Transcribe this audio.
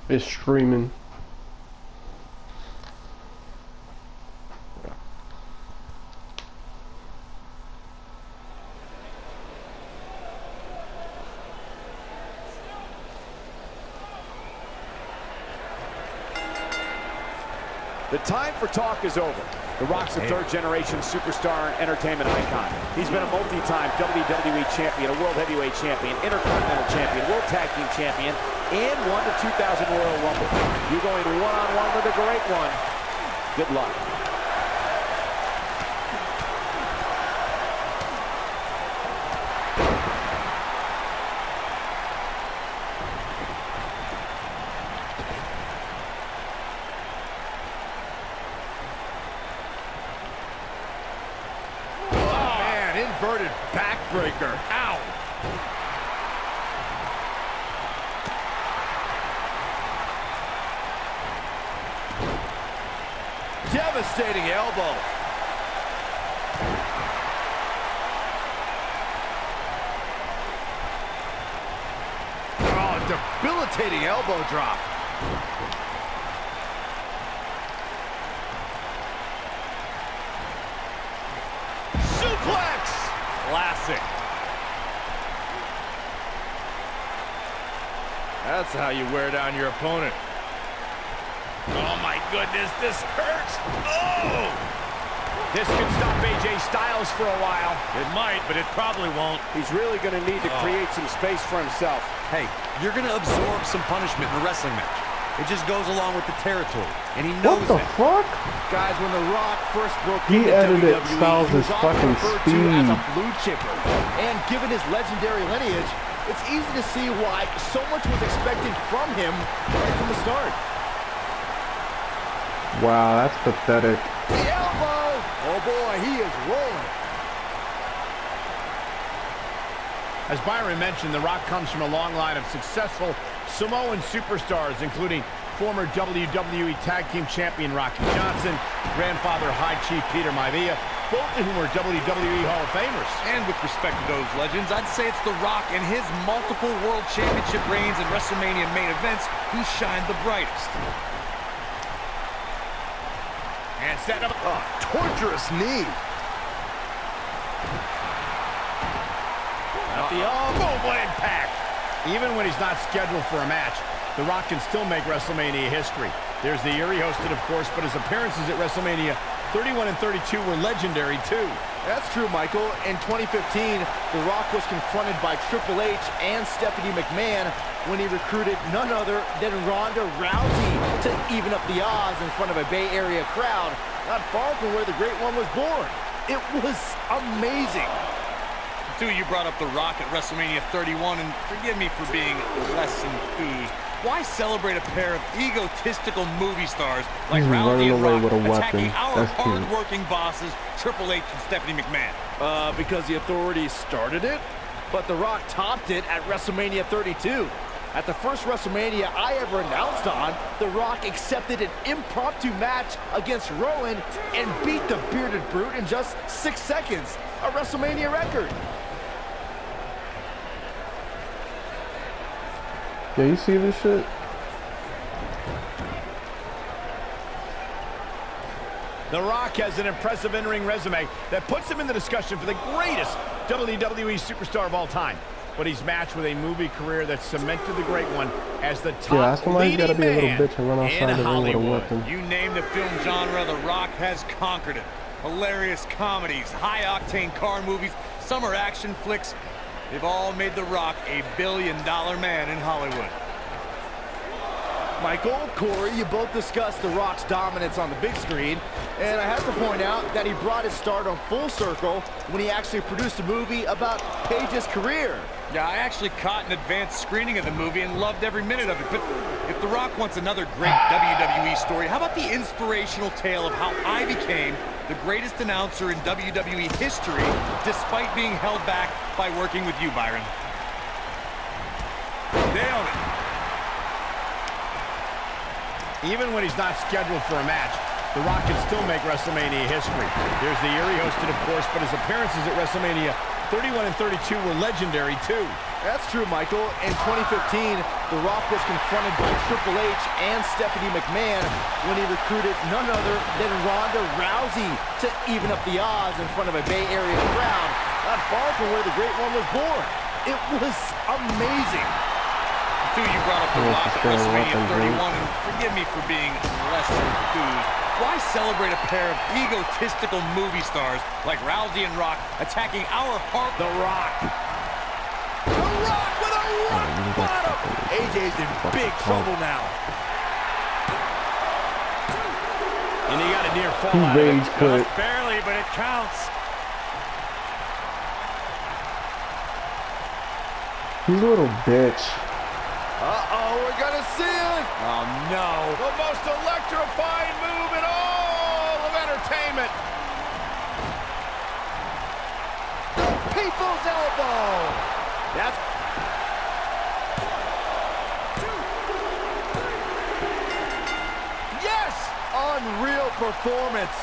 It's streaming. The time for talk is over. The Rock's a third-generation superstar and entertainment icon. He's been a multi-time WWE champion, a World Heavyweight champion, Intercontinental champion, World Tag Team champion, and won the 2000 Royal Rumble. You're going one-on-one with a great one. Good luck. Inverted backbreaker. Ow! Devastating elbow. Oh, debilitating elbow drop. Suplex! Classic. That's how you wear down your opponent. Oh my goodness, this hurts. Oh! This could stop AJ Styles for a while. It might, but it probably won't. He's really going to need to create some space for himself. Hey, you're going to absorb some punishment in a wrestling match. It just goes along with the territory, and he knows What the fuck? Guys, when The Rock first broke He into edited WWE, Styles' he was often fucking referred speed. to as a blue chipper. And given his legendary lineage, it's easy to see why so much was expected from him right from the start. Wow, that's pathetic. The elbow! Oh boy, he is rolling. As Byron mentioned, The Rock comes from a long line of successful Samoan superstars, including former WWE Tag Team Champion Rocky Johnson, grandfather High Chief Peter Maivia, both of whom are WWE Hall of Famers. And with respect to those legends, I'd say it's The Rock and his multiple World Championship reigns and WrestleMania main events who shined the brightest. And set up a torturous knee. At the elbow impact. Even when he's not scheduled for a match, The Rock can still make WrestleMania history. There's the year he hosted, of course, but his appearances at WrestleMania 31 and 32 were legendary, too. That's true, Michael. In 2015, The Rock was confronted by Triple H and Stephanie McMahon when he recruited none other than Ronda Rousey to even up the odds in front of a Bay Area crowd, not far from where the Great One was born. It was amazing. Too, you brought up The Rock at WrestleMania 31, and forgive me for being less enthused. Why celebrate a pair of egotistical movie stars like He's Rousey running and away Rock with a attacking weapon. our That's cute. hard-working bosses, Triple H and Stephanie McMahon? Because the authorities started it, but The Rock topped it at WrestleMania 32. At the first WrestleMania I ever announced on, The Rock accepted an impromptu match against Rowan and beat the bearded brute in just 6 seconds, a WrestleMania record. Yeah, you see this shit? The Rock has an impressive in-ring resume that puts him in the discussion for the greatest WWE superstar of all time. But he's matched with a movie career that cemented the Great One as the top that's why you gotta leading be a little man bitch and run outside in the ring with a Hollywood. weapon. You name the film genre, The Rock has conquered it. Hilarious comedies, high-octane car movies, summer action flicks. They've all made The Rock a billion-dollar man in Hollywood. Michael, Corey, you both discussed The Rock's dominance on the big screen, and I have to point out that he brought his stardom full circle when he actually produced a movie about Paige's career. Yeah, I actually caught an advanced screening of the movie and loved every minute of it. But if The Rock wants another great WWE story, how about the inspirational tale of how I became the greatest announcer in WWE history, despite being held back by working with you, Byron? Nailed it. Even when he's not scheduled for a match, The Rock can still make WrestleMania history. There's the year he hosted, of course, but his appearances at WrestleMania 31 and 32 were legendary, too. That's true, Michael. In 2015, The Rock was confronted by Triple H and Stephanie McMahon when he recruited none other than Ronda Rousey to even up the odds in front of a Bay Area crowd, not far from where the Great One was born. It was amazing. Two, you brought up The Rock at WrestleMania 31, and forgive me for being less enthused. Why celebrate a pair of egotistical movie stars like Rousey and Rock attacking our heart? The Rock. The Rock with a rock bottom. AJ's in big trouble now. And he got a near fall out of it. Rage quit. Barely, but it counts. He's a little bitch. Uh-oh, we're gonna see it. Oh, no. The most electrifying move in all of entertainment. People's elbow. That's... Yes! Unreal performance.